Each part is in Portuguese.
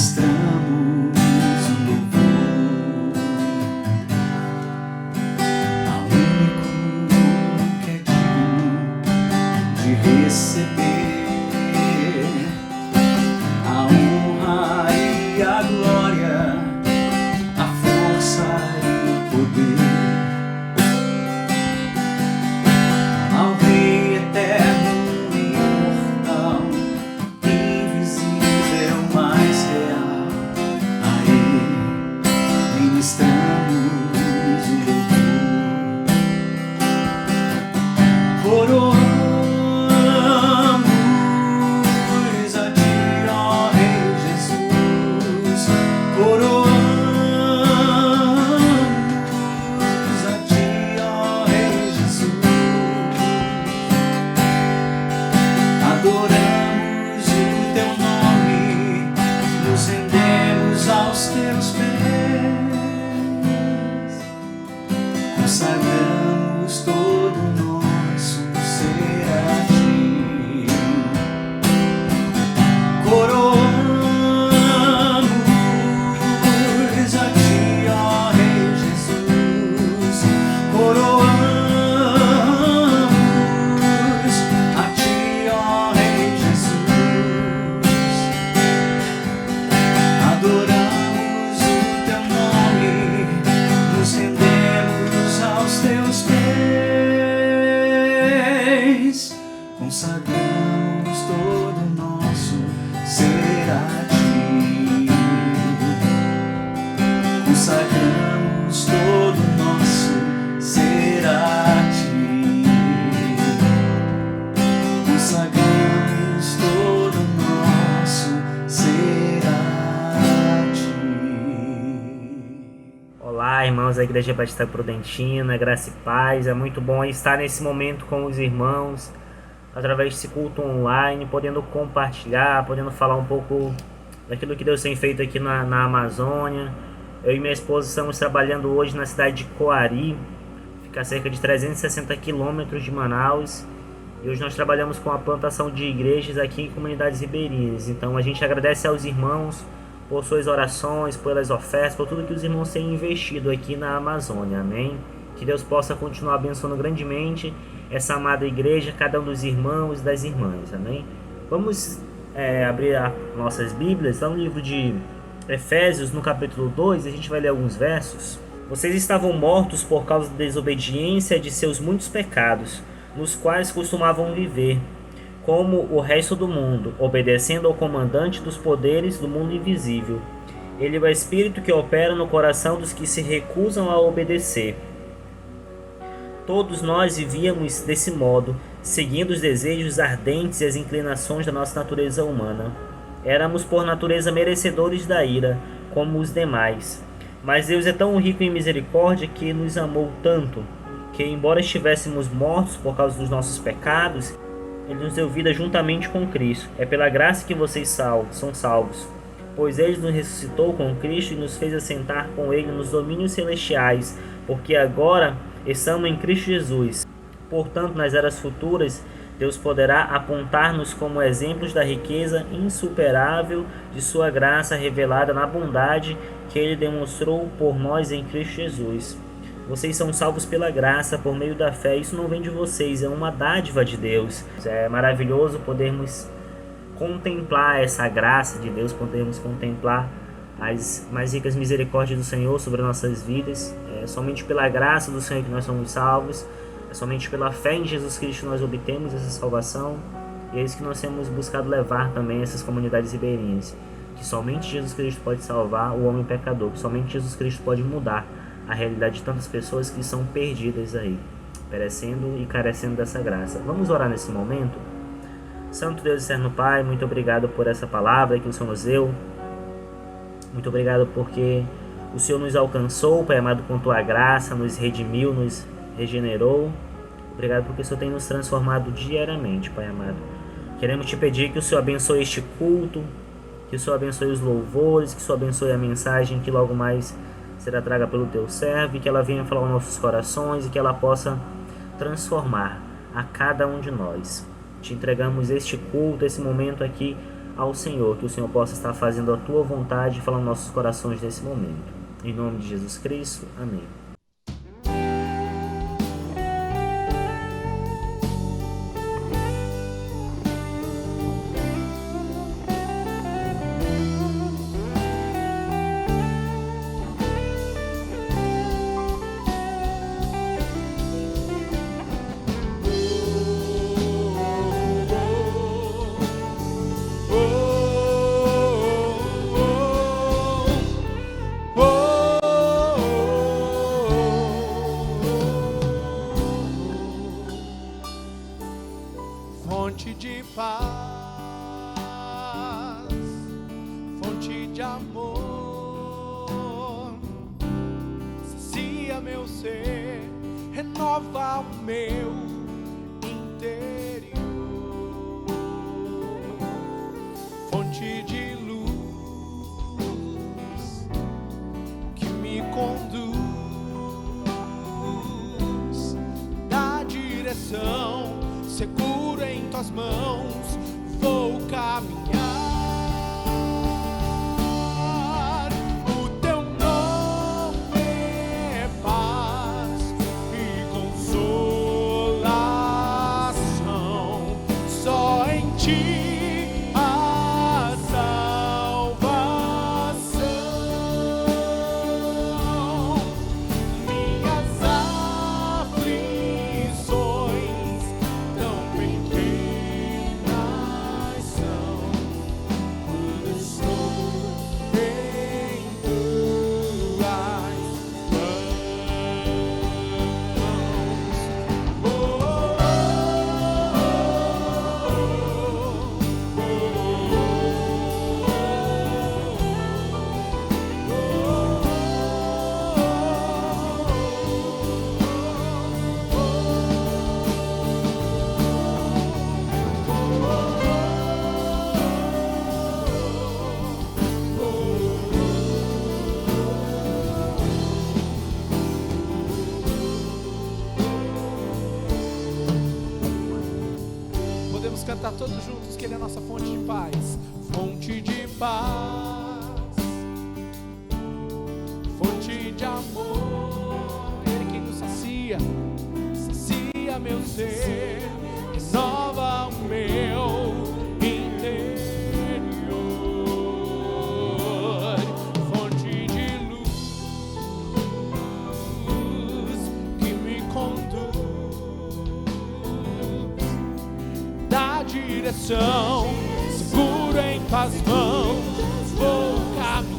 ministramos o louvor ao único que é digno de receber a honra e a glória, a força e o poder, ao Rei eterno, imortal, invisível, mais real. A Ele ministramos o louvor. Coroamos a Ti, ó Rei Jesus. Coroamos a Ti, ó Rei Jesus. Adoramos o Teu nome, nos rendemos aos Teus pés, consagramos todo o nosso ser a Ti. Coroamos a Ti, ó Rei Jesus. Coroamos a Ti, ó Rei Jesus. Adoramos o Teu nome, nos rendemos aos Teus pés, consagramos todo o nosso ser a Ti. Consagramos todo o nosso ser a Ti. Consagramos todo o nosso ser a Ti. Olá, irmãos da Igreja Batista Prudentina, graça e paz. É muito bom estar nesse momento com os irmãos, através desse culto online, podendo compartilhar, podendo falar um pouco daquilo que Deus tem feito aqui na Amazônia. Eu e minha esposa estamos trabalhando hoje na cidade de Coari, fica a cerca de 360 quilômetros de Manaus. E hoje nós trabalhamos com a plantação de igrejas aqui em comunidades ribeirinhas. Então a gente agradece aos irmãos por suas orações, pelas ofertas, por tudo que os irmãos têm investido aqui na Amazônia, amém? Que Deus possa continuar abençoando grandemente essa amada igreja, cada um dos irmãos e das irmãs, amém? Vamos abrir as nossas Bíblias, está no livro de Efésios, no capítulo 2, a gente vai ler alguns versos. Vocês estavam mortos por causa da desobediência de seus muitos pecados, nos quais costumavam viver, como o resto do mundo, obedecendo ao comandante dos poderes do mundo invisível. Ele é o Espírito que opera no coração dos que se recusam a obedecer. Todos nós vivíamos desse modo, seguindo os desejos ardentes e as inclinações da nossa natureza humana. Éramos por natureza merecedores da ira, como os demais. Mas Deus é tão rico em misericórdia que nos amou tanto, que embora estivéssemos mortos por causa dos nossos pecados, Ele nos deu vida juntamente com Cristo. É pela graça que vocês são salvos, pois Ele nos ressuscitou com Cristo e nos fez assentar com Ele nos domínios celestiais, porque agora estamos em Cristo Jesus. Portanto, nas eras futuras, Deus poderá apontar-nos como exemplos da riqueza insuperável de sua graça revelada na bondade que Ele demonstrou por nós em Cristo Jesus. Vocês são salvos pela graça, por meio da fé. Isso não vem de vocês, é uma dádiva de Deus. É maravilhoso podermos contemplar essa graça de Deus, podermos contemplar as mais ricas misericórdias do Senhor sobre nossas vidas. É somente pela graça do Senhor que nós somos salvos. É somente pela fé em Jesus Cristo que nós obtemos essa salvação. E é isso que nós temos buscado levar também a essas comunidades ribeirinhas. Que somente Jesus Cristo pode salvar o homem pecador. Que somente Jesus Cristo pode mudar a realidade de tantas pessoas que são perdidas aí, perecendo e carecendo dessa graça. Vamos orar nesse momento? Santo Deus e Eterno Pai, muito obrigado por essa palavra que o Senhor nos deu. Muito obrigado porque o Senhor nos alcançou, Pai amado, com Tua graça, nos redimiu, nos regenerou. Obrigado porque o Senhor tem nos transformado diariamente, Pai amado. Queremos Te pedir que o Senhor abençoe este culto, que o Senhor abençoe os louvores, que o Senhor abençoe a mensagem que logo mais será traga pelo Teu servo, e que ela venha falar aos nossos corações e que ela possa transformar a cada um de nós. Te entregamos este culto, esse momento aqui ao Senhor, que o Senhor possa estar fazendo a tua vontade e falando nos nossos corações nesse momento. Em nome de Jesus Cristo, amém. Fonte de paz, fonte de amor, sacia meu ser, renova o meu interior. Fonte de luz que me conduz, dá direção. Seguro em tuas mãos, vou caminhar. O teu nome é paz e consolação. Só em ti a salvação. Minhas aflições pequenas são quando estou em tuas Podemos cantar todos juntos que Ele é a nossa fonte de paz. Fonte de paz, fonte de amor. Ele quem nos sacia, sacia meu ser, renova o meu interior. Fonte de luz que me conduz, dá direção, seguro em tuas mãos, vou caminhar.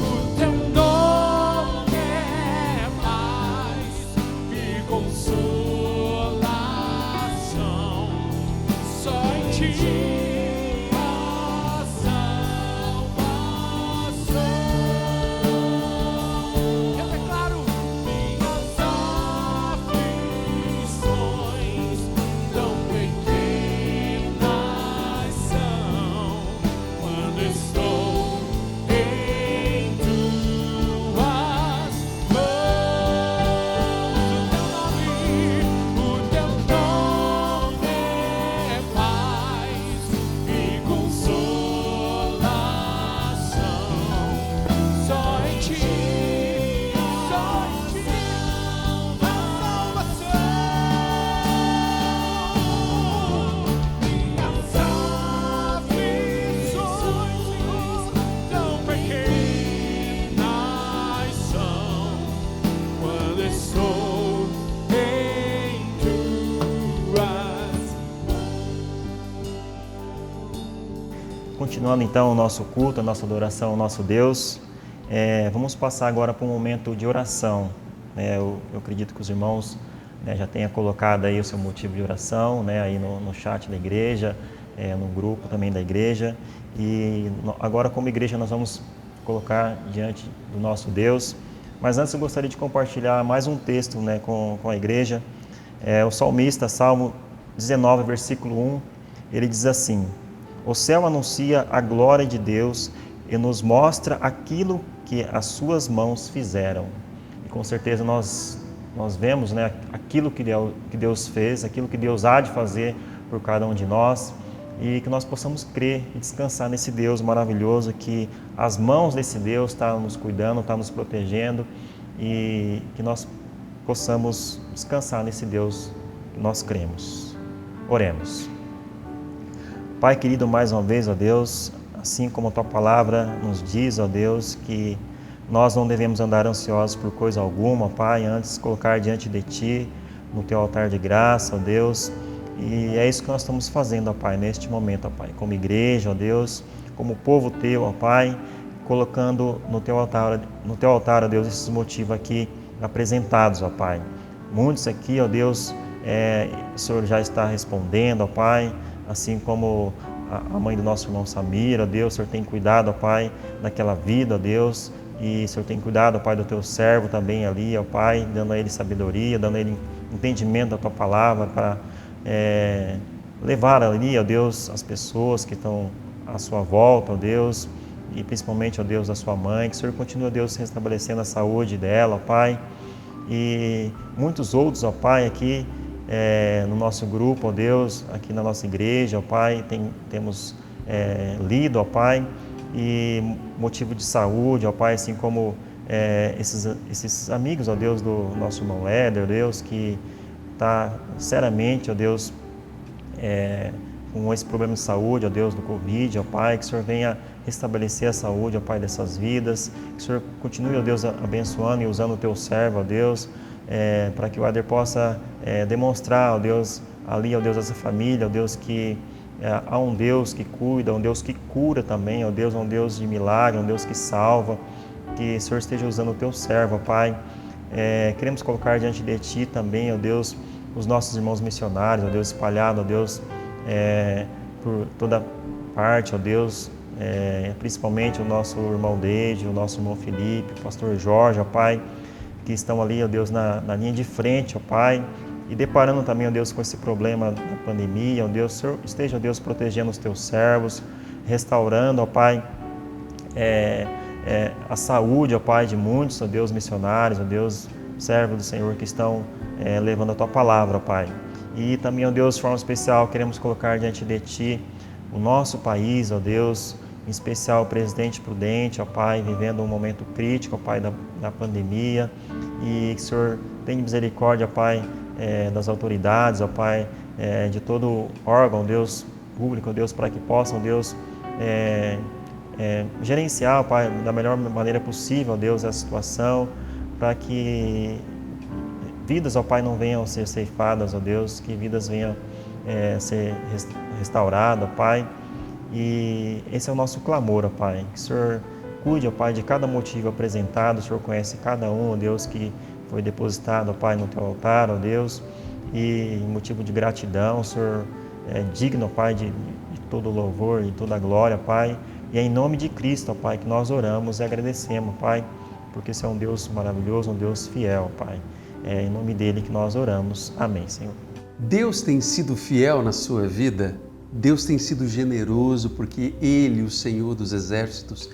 O teu nome é paz e consolação. Só em ti a salvação. Eu declaro minhas aflições tão pequenas são quando estou em tuas mãos. O teu nome é paz e consolação. Só em ti a salvação. Minhas aflições, Senhor, tão pequenas são quando estou em tuas. Continuando então o nosso culto, a nossa adoração ao nosso Deus, vamos passar agora para um momento de oração. Eu acredito que os irmãos já tenham colocado aí o seu motivo de oração, aí no chat da igreja, no grupo também da igreja. E agora, como igreja, nós vamos colocar diante do nosso Deus. Mas antes eu gostaria de compartilhar mais um texto com a igreja. O salmista, Salmo 19, versículo 1, ele diz assim: o céu anuncia a glória de Deus e nos mostra aquilo que as suas mãos fizeram. E com certeza nós vemos aquilo que Deus fez, aquilo que Deus há de fazer por cada um de nós e que nós possamos crer e descansar nesse Deus maravilhoso, que as mãos desse Deus estão nos cuidando, estão nos protegendo e que nós possamos descansar nesse Deus que nós cremos. Oremos. Pai querido, mais uma vez, ó Deus, assim como a Tua Palavra nos diz, ó Deus, que nós não devemos andar ansiosos por coisa alguma, Pai, antes colocar diante de Ti, no Teu altar de graça, ó Deus, e é isso que nós estamos fazendo, ó Pai, neste momento, ó Pai, como igreja, ó Deus, como povo Teu, ó Pai, colocando no Teu altar, ó Deus, esses motivos aqui apresentados, ó Pai. Muitos aqui, ó Deus, o Senhor já está respondendo, ó Pai, assim como a mãe do nosso irmão Samir, ó Deus, o Senhor tem cuidado, ó Pai, daquela vida, ó Deus, e o Senhor tem cuidado, ó Pai, do Teu servo também ali, ó Pai, dando a ele sabedoria, dando a ele entendimento da Tua Palavra para levar ali, ó Deus, as pessoas que estão à sua volta, ó Deus, e principalmente, ó Deus, a sua mãe, que o Senhor continue, ó Deus, restabelecendo a saúde dela, ó Pai, e muitos outros, ó Pai, aqui no nosso grupo, ó Deus, aqui na nossa igreja, ó Pai, temos lido, ó Pai, e motivo de saúde, ó Pai, assim como esses amigos, ó Deus, do nosso irmão Éder, ó Deus, que está seriamente, ó Deus, com esse problema de saúde, ó Deus, do Covid, ó Pai, que o Senhor venha restabelecer a saúde, ó Pai, dessas vidas, que o Senhor continue, ó Deus, abençoando e usando o Teu servo, ó Deus, para que o Éder possa demonstrar, ó Deus, ali, ó Deus, essa família, ó Deus, que há um Deus que cuida, um Deus que cura também, ó Deus, um Deus de milagre, um Deus que salva, que o Senhor esteja usando o Teu servo, ó Pai. Queremos colocar diante de Ti também, ó Deus, os nossos irmãos missionários, ó Deus, espalhados, ó Deus, por toda parte, ó Deus, principalmente o nosso irmão Deide, o nosso irmão Felipe, o pastor Jorge, ó Pai, que estão ali, ó Deus, na linha de frente, ó Pai, e deparando também, ó Deus, com esse problema da pandemia, ó Deus, Senhor, esteja, ó Deus, protegendo os Teus servos, restaurando, ó Pai, a saúde, ó Pai, de muitos, ó Deus, missionários, ó Deus, servos do Senhor que estão levando a Tua Palavra, ó Pai. E também, ó Deus, de forma especial, queremos colocar diante de Ti o nosso país, ó Deus, em especial o presidente Prudente, ó Pai, vivendo um momento crítico, ó Pai, da pandemia, e que o Senhor tenha misericórdia, ó Pai, das autoridades, ó Pai, de todo órgão, ó Deus, público, ó Deus, para que possam, ó Deus, gerenciar, ó Pai, da melhor maneira possível, ó Deus, essa situação, para que vidas, ó Pai, não venham a ser ceifadas, ó Deus, que vidas venham ser restauradas, ó Pai. E esse é o nosso clamor, ó Pai, que o Senhor cuide, ó Pai, de cada motivo apresentado, o Senhor conhece cada um, ó Deus, que foi depositado, ó Pai, no Teu altar, ó Deus, e em motivo de gratidão, o Senhor é digno, ó Pai, de todo louvor e toda glória, Pai, e é em nome de Cristo, ó Pai, que nós oramos e agradecemos, Pai, porque Você é um Deus maravilhoso, um Deus fiel, Pai, é em nome dEle que nós oramos, amém, Senhor. Deus tem sido fiel na sua vida? Deus tem sido generoso porque Ele, o Senhor dos Exércitos,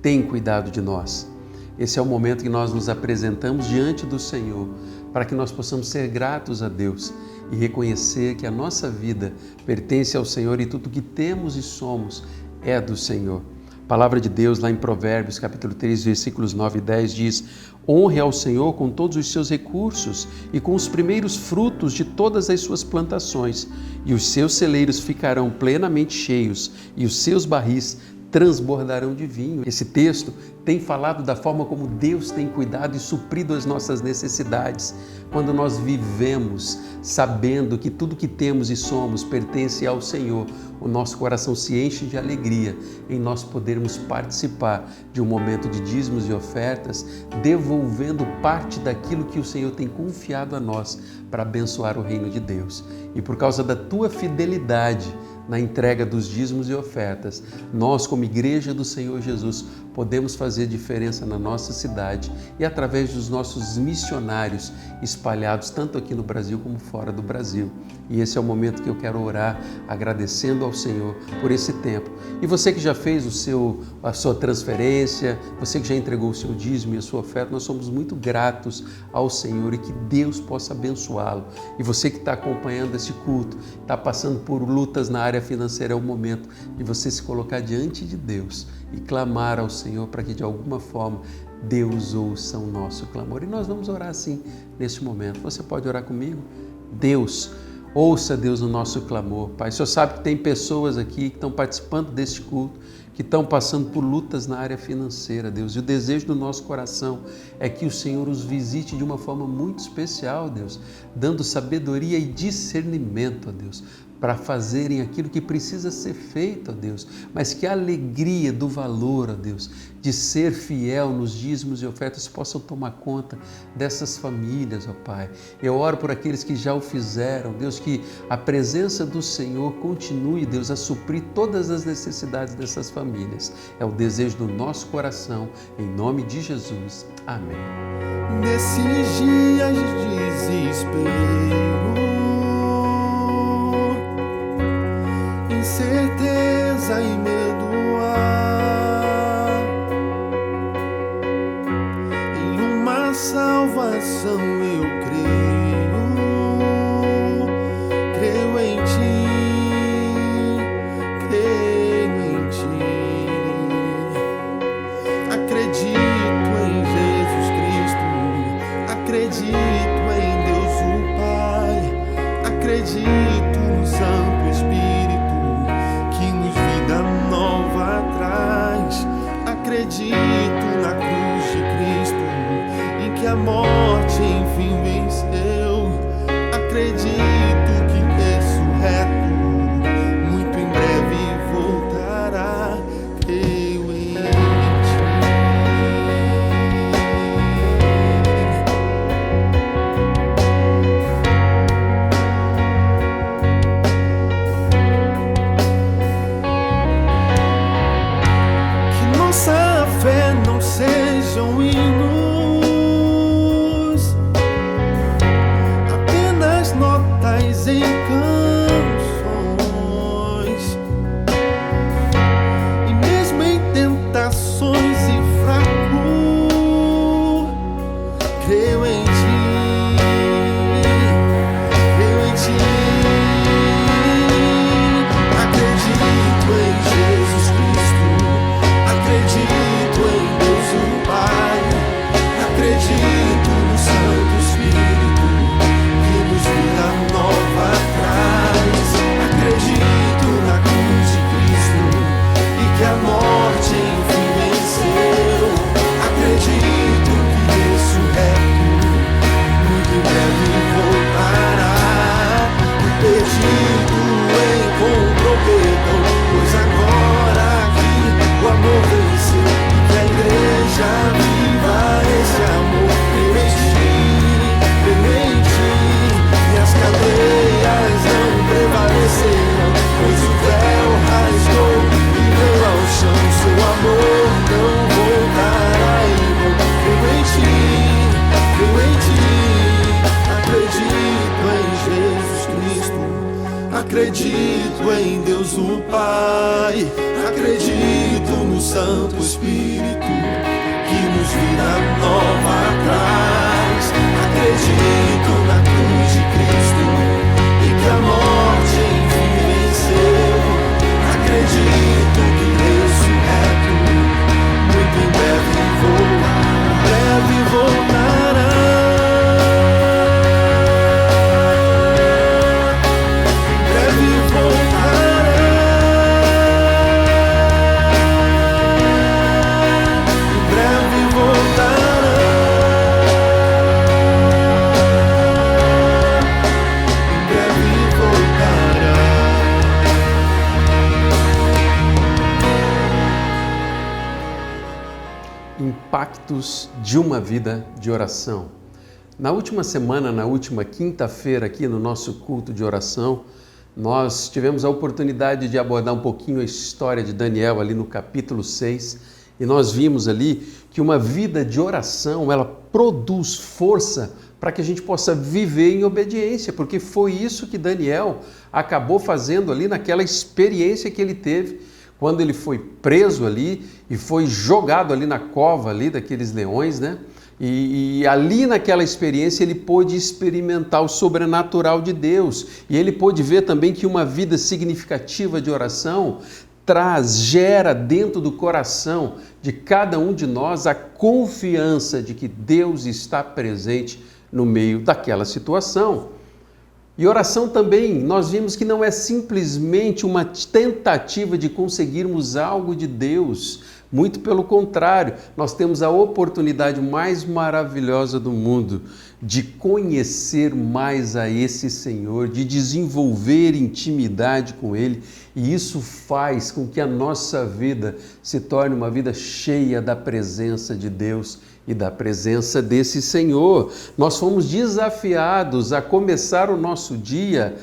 tem cuidado de nós. Esse é o momento que nós nos apresentamos diante do Senhor, para que nós possamos ser gratos a Deus e reconhecer que a nossa vida pertence ao Senhor e tudo que temos e somos é do Senhor. A palavra de Deus lá em Provérbios, capítulo 3, versículos 9 e 10 diz: honre ao Senhor com todos os seus recursos e com os primeiros frutos de todas as suas plantações, e os seus celeiros ficarão plenamente cheios e os seus barris transbordarão de vinho. Esse texto tem falado da forma como Deus tem cuidado e suprido as nossas necessidades. Quando nós vivemos sabendo que tudo que temos e somos pertence ao Senhor, o nosso coração se enche de alegria em nós podermos participar de um momento de dízimos e ofertas, devolvendo parte daquilo que o Senhor tem confiado a nós para abençoar o reino de Deus. E por causa da tua fidelidade, na entrega dos dízimos e ofertas, nós, como Igreja do Senhor Jesus, podemos fazer diferença na nossa cidade e através dos nossos missionários espalhados tanto aqui no Brasil como fora do Brasil. E esse é o momento que eu quero orar, agradecendo ao Senhor por esse tempo. E você que já fez a sua transferência, você que já entregou o seu dízimo e a sua oferta, nós somos muito gratos ao Senhor e que Deus possa abençoá-lo. E você que está acompanhando esse culto, está passando por lutas na área financeira, é o momento de você se colocar diante de Deus e clamar ao Senhor para que de alguma forma Deus ouça o nosso clamor. E nós vamos orar assim nesse momento. Você pode orar comigo? Deus, ouça, Deus, o nosso clamor. Pai, o Senhor sabe que tem pessoas aqui que estão participando deste culto, que estão passando por lutas na área financeira, Deus. E o desejo do nosso coração é que o Senhor os visite de uma forma muito especial, Deus, dando sabedoria e discernimento, ó Deus, para fazerem aquilo que precisa ser feito, ó Deus, mas que a alegria do valor, ó Deus, de ser fiel nos dízimos e ofertas possam tomar conta dessas famílias, ó Pai. Eu oro por aqueles que já o fizeram, Deus, que a presença do Senhor continue, Deus, a suprir todas as necessidades dessas famílias. É o desejo do nosso coração, em nome de Jesus. Amém. Nesses dias de desespero, incerteza e medo há, em uma salvação eu creio em Ti, creio em Ti. Acredito em Jesus Cristo, acredito em Deus o Pai, acredito no Santo Espírito, acredito na cruz de Cristo, em que a morte enfim venceu. Acredito que ressurreto muito em breve voltará. Creio em nossa fé não sejam hinos, apenas notas em canções, e mesmo em tentações e fraco, creio em Ti, creio em Ti. Acredito em Jesus Cristo, acredito em Deus o Pai, acredito no Santo Espírito, que nos vida nova traz. Acredito na cruz de Cristo, e que a morte enfim venceu. Acredito que ressurreto muito em breve voltará. O perdido encontrou perdão, pois agora o amor venceu, e que a igreja viva esse amor. Creio em Ti, e as cadeias não prevalecerão, pois o véu rasgou e veio ao chão. Seu amor não voltará em vão. Creio em Ti, acredito em Jesus Cristo, acredito em Deus o Pai, acredito no Santo Espírito, que nos vida nova traz. Acredito na cruz de Cristo, e que a morte enfim venceu. Acredito que ressurreto muito em breve voltará. Impactos de uma vida de oração. Na última semana, na última quinta-feira aqui no nosso culto de oração, Nós tivemos a oportunidade de abordar um pouquinho a história de Daniel ali no capítulo 6 e nós vimos ali que uma vida de oração, ela produz força para que a gente possa viver em obediência, porque foi isso que Daniel acabou fazendo ali naquela experiência que ele teve quando ele foi preso ali e foi jogado ali na cova ali daqueles leões, né? E ali naquela experiência ele pôde experimentar o sobrenatural de Deus e ele pôde ver também que uma vida significativa de oração gera dentro do coração de cada um de nós a confiança de que Deus está presente no meio daquela situação. E oração também, nós vimos que não é simplesmente uma tentativa de conseguirmos algo de Deus, muito pelo contrário, nós temos a oportunidade mais maravilhosa do mundo de conhecer mais a esse Senhor, de desenvolver intimidade com Ele, e isso faz com que a nossa vida se torne uma vida cheia da presença de Deus e da presença desse Senhor. Nós fomos desafiados a começar o nosso dia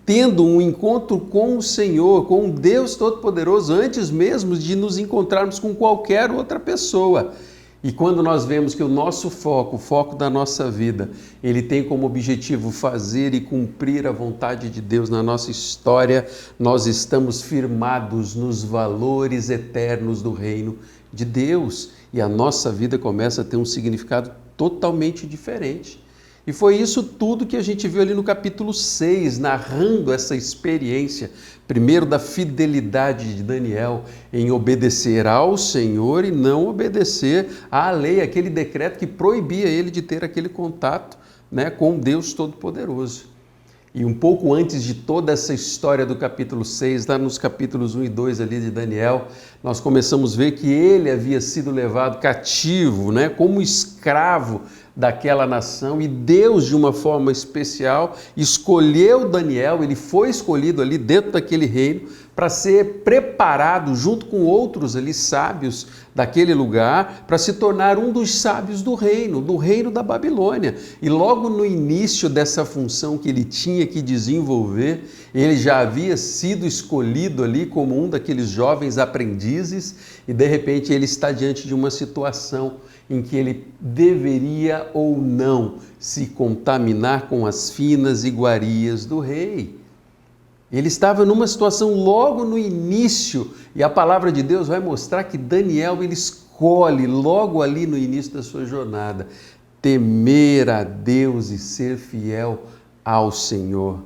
tendo um encontro com o Senhor, com Deus Todo-Poderoso, antes mesmo de nos encontrarmos com qualquer outra pessoa. E quando nós vemos que o nosso foco, o foco da nossa vida, ele tem como objetivo fazer e cumprir a vontade de Deus na nossa história, nós estamos firmados nos valores eternos do reino de Deus. E a nossa vida começa a ter um significado totalmente diferente. E foi isso tudo que a gente viu ali no capítulo 6, narrando essa experiência, primeiro da fidelidade de Daniel em obedecer ao Senhor e não obedecer à lei, aquele decreto que proibia ele de ter aquele contato, né, com Deus Todo-Poderoso. E um pouco antes de toda essa história do capítulo 6, lá nos capítulos 1 e 2 ali de Daniel, nós começamos a ver que ele havia sido levado cativo, né, como escravo daquela nação, e Deus, de uma forma especial, escolheu Daniel, ele foi escolhido ali dentro daquele reino para ser preparado junto com outros ali sábios daquele lugar, para se tornar um dos sábios do reino da Babilônia. E logo no início dessa função que ele tinha que desenvolver, ele já havia sido escolhido ali como um daqueles jovens aprendizes, e de repente ele está diante de uma situação em que ele deveria ou não se contaminar com as finas iguarias do rei. Ele estava numa situação logo no início, e a palavra de Deus vai mostrar que Daniel ele escolhe logo ali no início da sua jornada temer a Deus e ser fiel ao Senhor.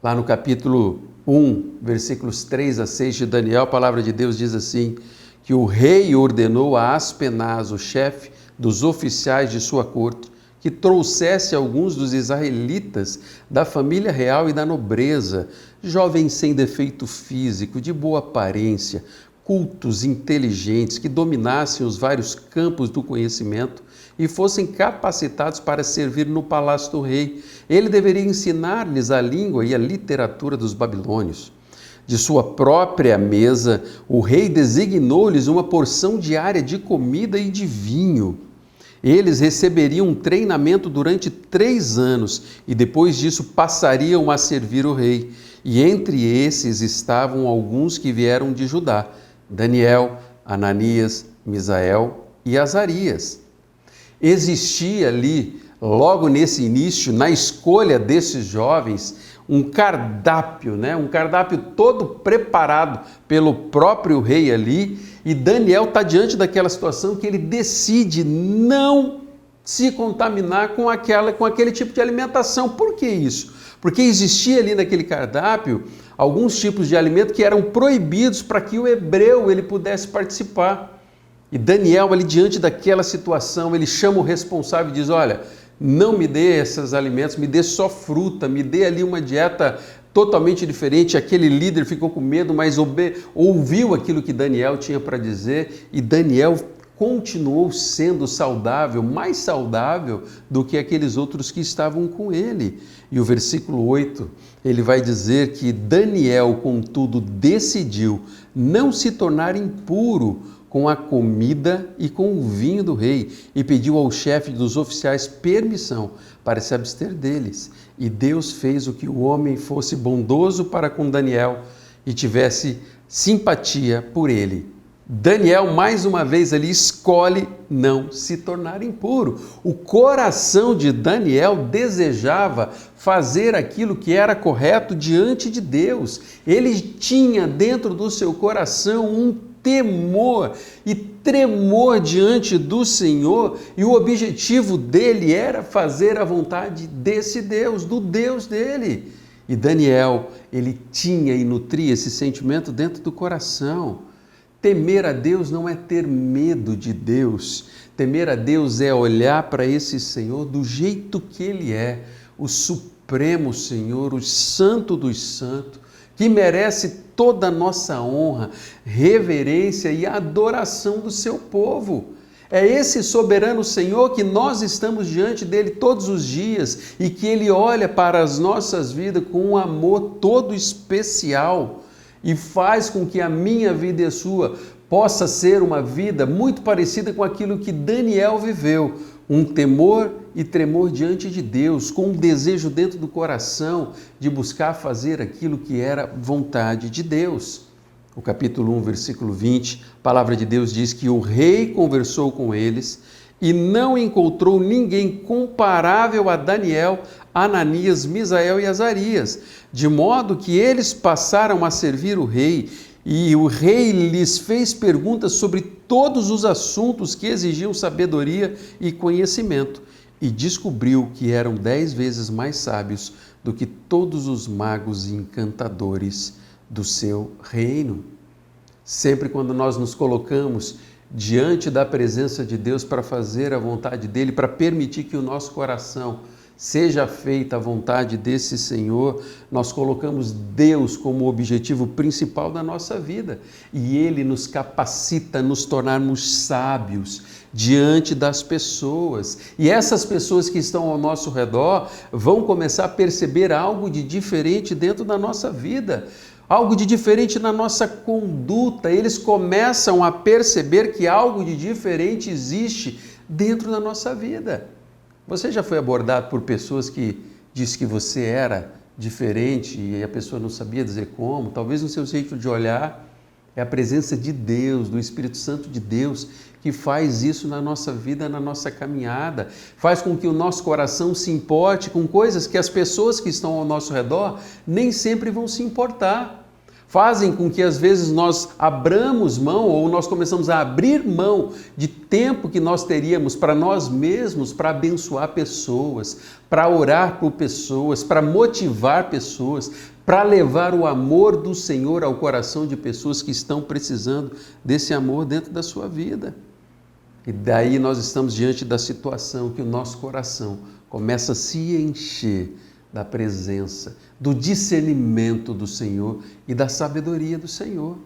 Lá no capítulo 1, versículos 3 a 6 de Daniel, a palavra de Deus diz assim, que o rei ordenou a Aspenaz, o chefe dos oficiais de sua corte, que trouxesse alguns dos israelitas da família real e da nobreza, jovens sem defeito físico, de boa aparência, cultos, inteligentes, que dominassem os vários campos do conhecimento e fossem capacitados para servir no palácio do rei. Ele deveria ensinar-lhes a língua e a literatura dos babilônios. De sua própria mesa, o rei designou-lhes uma porção diária de comida e de vinho. Eles receberiam um treinamento durante 3 anos e depois disso passariam a servir o rei. E entre esses estavam alguns que vieram de Judá, Daniel, Ananias, Misael e Azarias. Existia ali, logo nesse início, na escolha desses jovens, um cardápio, né? Um cardápio todo preparado pelo próprio rei ali, e Daniel está diante daquela situação que ele decide não se contaminar com aquele tipo de alimentação. Por que isso? Porque existia ali naquele cardápio alguns tipos de alimento que eram proibidos para que o hebreu ele pudesse participar. E Daniel, ali diante daquela situação, ele chama o responsável e diz, olha, não me dê esses alimentos, me dê só fruta, me dê ali uma dieta totalmente diferente. Aquele líder ficou com medo, mas ouviu aquilo que Daniel tinha para dizer, e Daniel continuou sendo saudável, mais saudável do que aqueles outros que estavam com ele. E o versículo 8, ele vai dizer que Daniel, contudo, decidiu não se tornar impuro com a comida e com o vinho do rei, e pediu ao chefe dos oficiais permissão para se abster deles. E Deus fez o que o homem fosse bondoso para com Daniel e tivesse simpatia por ele. Daniel, mais uma vez ali, escolhe não se tornar impuro. O coração de Daniel desejava fazer aquilo que era correto diante de Deus. Ele tinha dentro do seu coração um temor e tremor diante do Senhor, e o objetivo dele era fazer a vontade desse Deus, do Deus dele. E Daniel, ele tinha e nutria esse sentimento dentro do coração. Temer a Deus não é ter medo de Deus. Temer a Deus é olhar para esse Senhor do jeito que Ele é, o Supremo Senhor, o Santo dos Santos, que merece toda a nossa honra, reverência e adoração do seu povo. É esse soberano Senhor que nós estamos diante dele todos os dias e que Ele olha para as nossas vidas com um amor todo especial e faz com que a minha vida e a sua possa ser uma vida muito parecida com aquilo que Daniel viveu, um temor e tremor diante de Deus, com um desejo dentro do coração de buscar fazer aquilo que era vontade de Deus. O capítulo 1, versículo 20, a palavra de Deus diz que o rei conversou com eles e não encontrou ninguém comparável a Daniel, Ananias, Misael e Azarias, de modo que eles passaram a servir o rei, e o rei lhes fez perguntas sobre todos os assuntos que exigiam sabedoria e conhecimento, e descobriu que eram 10 vezes mais sábios do que todos os magos e encantadores do seu reino. Sempre quando nós nos colocamos diante da presença de Deus para fazer a vontade dele, para permitir que o nosso coração seja feita a vontade desse Senhor, nós colocamos Deus como objetivo principal da nossa vida e Ele nos capacita a nos tornarmos sábios diante das pessoas. E essas pessoas que estão ao nosso redor vão começar a perceber algo de diferente dentro da nossa vida, algo de diferente na nossa conduta. Eles começam a perceber que algo de diferente existe dentro da nossa vida. Você já foi abordado por pessoas que disse que você era diferente e a pessoa não sabia dizer como? Talvez no seu jeito de olhar. É a presença de Deus, do Espírito Santo de Deus, que faz isso na nossa vida, na nossa caminhada. Faz com que o nosso coração se importe com coisas que as pessoas que estão ao nosso redor nem sempre vão se importar. Fazem com que às vezes nós abramos mão ou nós começamos a abrir mão de tempo que nós teríamos para nós mesmos, para abençoar pessoas, para orar por pessoas, para motivar pessoas, para levar o amor do Senhor ao coração de pessoas que estão precisando desse amor dentro da sua vida. E daí nós estamos diante da situação que o nosso coração começa a se encher da presença, do discernimento do Senhor e da sabedoria do Senhor.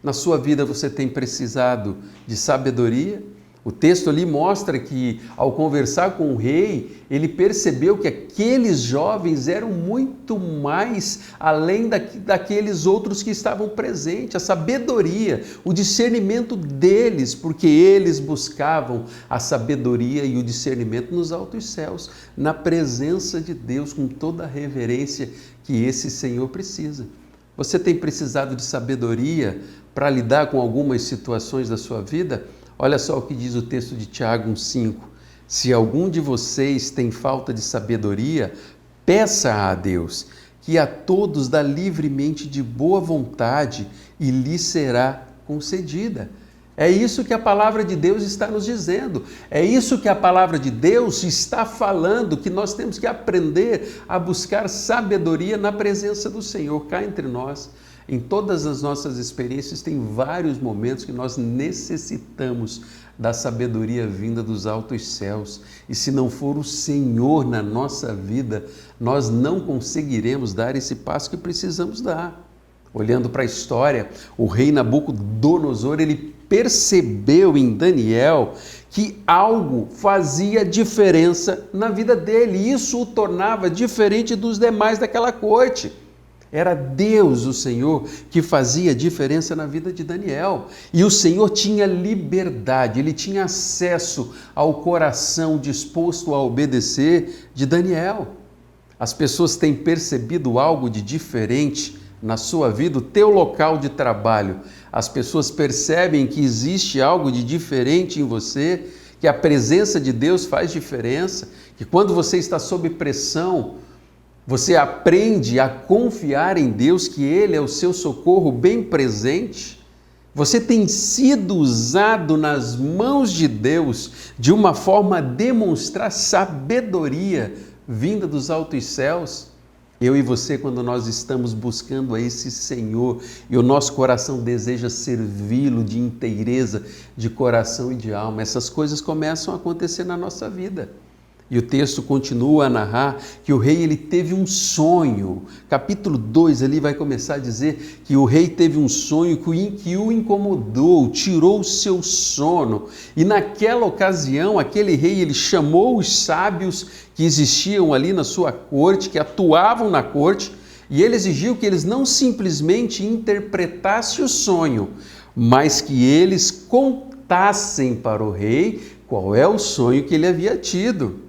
Na sua vida você tem precisado de sabedoria? O texto ali mostra que, ao conversar com o rei, ele percebeu que aqueles jovens eram muito mais além daqueles outros que estavam presentes. A sabedoria, o discernimento deles, porque eles buscavam a sabedoria e o discernimento nos altos céus, na presença de Deus, com toda a reverência que esse Senhor precisa. Você tem precisado de sabedoria para lidar com algumas situações da sua vida? Olha só o que diz o texto de Tiago 1,5. Se algum de vocês tem falta de sabedoria, peça a Deus, que a todos dá livremente de boa vontade e lhe será concedida. É isso que a palavra de Deus está nos dizendo. É isso que a palavra de Deus está falando, que nós temos que aprender a buscar sabedoria na presença do Senhor, cá entre nós. Em todas as nossas experiências tem vários momentos que nós necessitamos da sabedoria vinda dos altos céus. E se não for o Senhor na nossa vida, nós não conseguiremos dar esse passo que precisamos dar. Olhando para a história, o rei Nabucodonosor, ele percebeu em Daniel que algo fazia diferença na vida dele. E isso o tornava diferente dos demais daquela corte. Era Deus, o Senhor, que fazia diferença na vida de Daniel. E o Senhor tinha liberdade, ele tinha acesso ao coração disposto a obedecer de Daniel. As pessoas têm percebido algo de diferente na sua vida, o teu local de trabalho. As pessoas percebem que existe algo de diferente em você, que a presença de Deus faz diferença, que quando você está sob pressão, você aprende a confiar em Deus, que Ele é o seu socorro bem presente. Você tem sido usado nas mãos de Deus de uma forma a demonstrar sabedoria vinda dos altos céus. Eu e você, quando nós estamos buscando a esse Senhor e o nosso coração deseja servi-lo de inteireza, de coração e de alma, essas coisas começam a acontecer na nossa vida. E o texto continua a narrar que o rei ele teve um sonho. Capítulo 2 ali vai começar a dizer que o rei teve um sonho que o incomodou, tirou o seu sono. E naquela ocasião, aquele rei ele chamou os sábios que existiam ali na sua corte, que atuavam na corte, e ele exigiu que eles não simplesmente interpretassem o sonho, mas que eles contassem para o rei qual é o sonho que ele havia tido.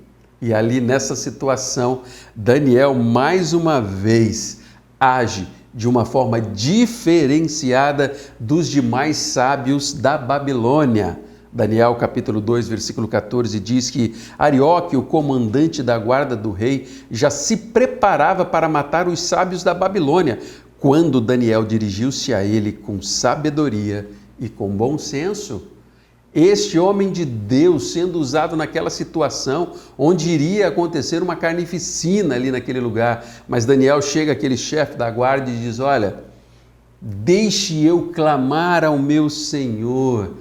E ali nessa situação, Daniel mais uma vez age de uma forma diferenciada dos demais sábios da Babilônia. Daniel capítulo 2, versículo 14 diz que Arioque, o comandante da guarda do rei, já se preparava para matar os sábios da Babilônia, quando Daniel dirigiu-se a ele com sabedoria e com bom senso. Este homem de Deus sendo usado naquela situação onde iria acontecer uma carnificina ali naquele lugar. Mas Daniel chega àquele chefe da guarda e diz: olha, deixe eu clamar ao meu Senhor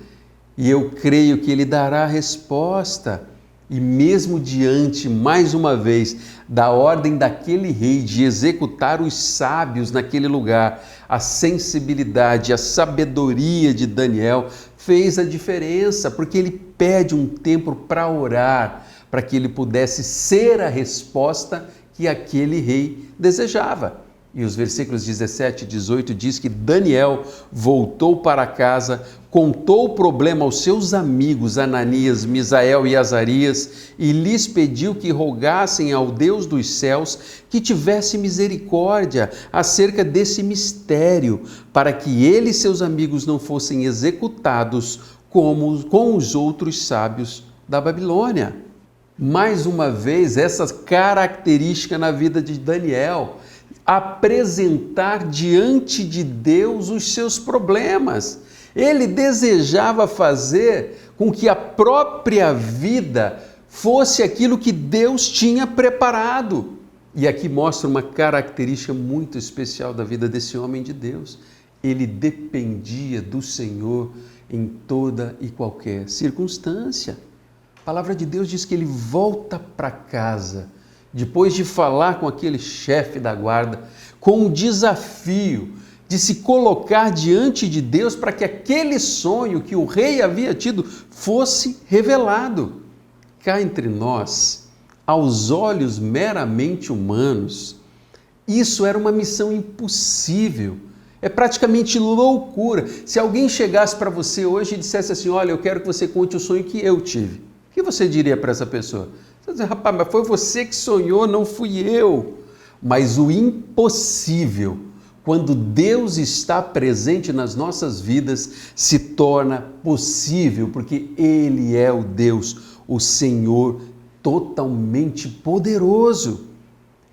e eu creio que Ele dará a resposta. E mesmo diante, mais uma vez, da ordem daquele rei de executar os sábios naquele lugar, a sensibilidade, a sabedoria de Daniel fez a diferença, porque ele pede um tempo para orar, para que ele pudesse ser a resposta que aquele rei desejava. E os versículos 17 e 18 diz que Daniel voltou para casa, contou o problema aos seus amigos Ananias, Misael e Azarias e lhes pediu que rogassem ao Deus dos céus que tivesse misericórdia acerca desse mistério, para que ele e seus amigos não fossem executados como com os outros sábios da Babilônia. Mais uma vez, essa característica na vida de Daniel, apresentar diante de Deus os seus problemas. Ele desejava fazer com que a própria vida fosse aquilo que Deus tinha preparado. E aqui mostra uma característica muito especial da vida desse homem de Deus. Ele dependia do Senhor em toda e qualquer circunstância. A palavra de Deus diz que ele volta para casa, depois de falar com aquele chefe da guarda, com o desafio de se colocar diante de Deus para que aquele sonho que o rei havia tido fosse revelado. Cá entre nós, aos olhos meramente humanos, isso era uma missão impossível. É praticamente loucura. Se alguém chegasse para você hoje e dissesse assim: olha, eu quero que você conte o sonho que eu tive, o que você diria para essa pessoa? Você diz: rapaz, mas foi você que sonhou, não fui eu. Mas o impossível, quando Deus está presente nas nossas vidas, se torna possível, porque Ele é o Deus, o Senhor totalmente poderoso.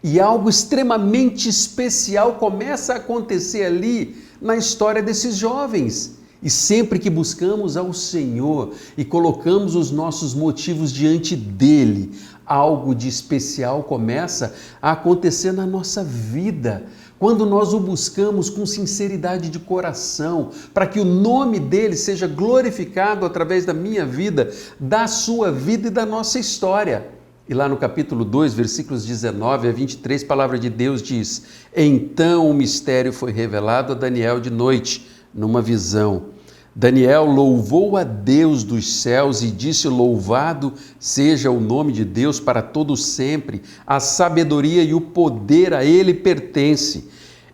E algo extremamente especial começa a acontecer ali na história desses jovens. E sempre que buscamos ao Senhor e colocamos os nossos motivos diante dEle, algo de especial começa a acontecer na nossa vida. Quando nós o buscamos com sinceridade de coração, para que o nome dEle seja glorificado através da minha vida, da sua vida e da nossa história. E lá no capítulo 2, versículos 19 a 23, a palavra de Deus diz: então o mistério foi revelado a Daniel de noite, numa visão. Daniel louvou a Deus dos céus e disse: louvado seja o nome de Deus para todo sempre, a sabedoria e o poder a Ele pertence.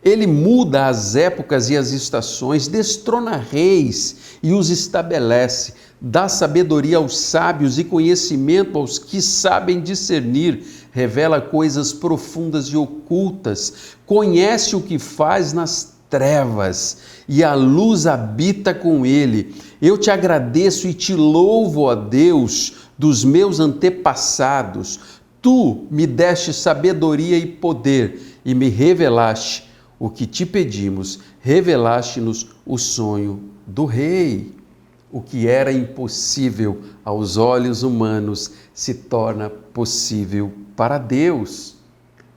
Ele muda as épocas e as estações, destrona reis e os estabelece, dá sabedoria aos sábios e conhecimento aos que sabem discernir, revela coisas profundas e ocultas, conhece o que faz nas trevas e a luz habita com ele. Eu te agradeço e te louvo, ó Deus, dos meus antepassados. Tu me deste sabedoria e poder e me revelaste o que te pedimos, revelaste-nos o sonho do rei. O que era impossível aos olhos humanos se torna possível para Deus.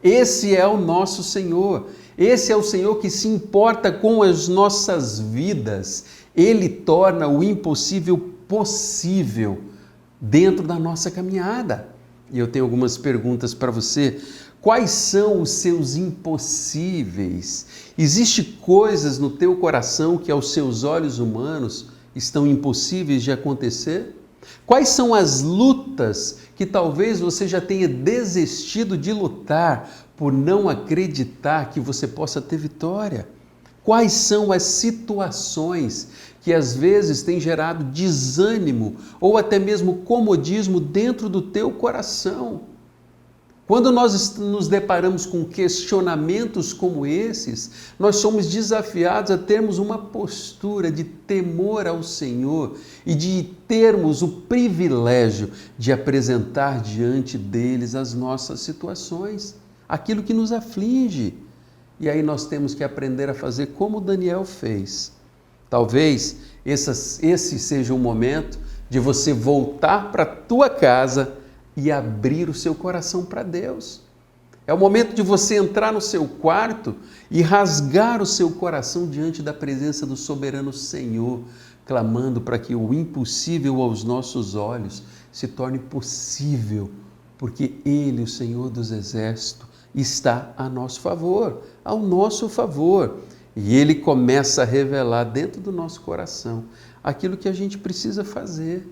Esse é o nosso Senhor. Esse é o Senhor que se importa com as nossas vidas. Ele torna o impossível possível dentro da nossa caminhada. E eu tenho algumas perguntas para você. Quais são os seus impossíveis? Existem coisas no teu coração que aos seus olhos humanos estão impossíveis de acontecer? Quais são as lutas que talvez você já tenha desistido de lutar por não acreditar que você possa ter vitória? Quais são as situações que às vezes têm gerado desânimo ou até mesmo comodismo dentro do teu coração? Quando nós nos deparamos com questionamentos como esses, nós somos desafiados a termos uma postura de temor ao Senhor e de termos o privilégio de apresentar diante deles as nossas situações, aquilo que nos aflige. E aí nós temos que aprender a fazer como Daniel fez. Talvez esse seja o momento de você voltar para a tua casa e abrir o seu coração para Deus. É o momento de você entrar no seu quarto e rasgar o seu coração diante da presença do soberano Senhor, clamando para que o impossível aos nossos olhos se torne possível, porque Ele, o Senhor dos Exércitos, está a nosso favor, ao nosso favor. E Ele começa a revelar dentro do nosso coração aquilo que a gente precisa fazer.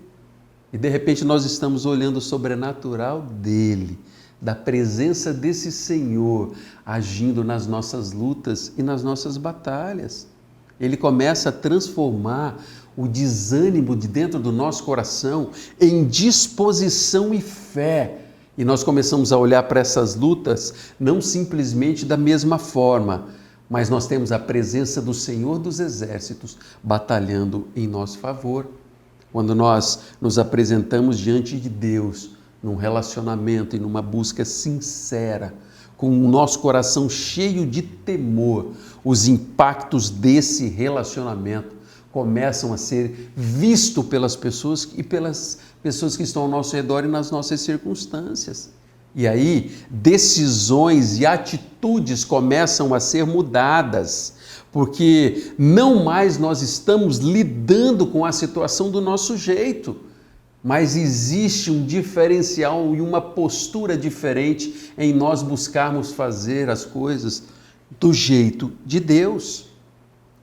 E de repente nós estamos olhando o sobrenatural dele, da presença desse Senhor agindo nas nossas lutas e nas nossas batalhas. Ele começa a transformar o desânimo de dentro do nosso coração em disposição e fé. E nós começamos a olhar para essas lutas não simplesmente da mesma forma, mas nós temos a presença do Senhor dos Exércitos batalhando em nosso favor. Quando nós nos apresentamos diante de Deus, num relacionamento e numa busca sincera, com o nosso coração cheio de temor, os impactos desse relacionamento começam a ser vistos pelas pessoas e pelas pessoas que estão ao nosso redor e nas nossas circunstâncias. E aí, decisões e atitudes começam a ser mudadas, porque não mais nós estamos lidando com a situação do nosso jeito, mas existe um diferencial e uma postura diferente em nós buscarmos fazer as coisas do jeito de Deus.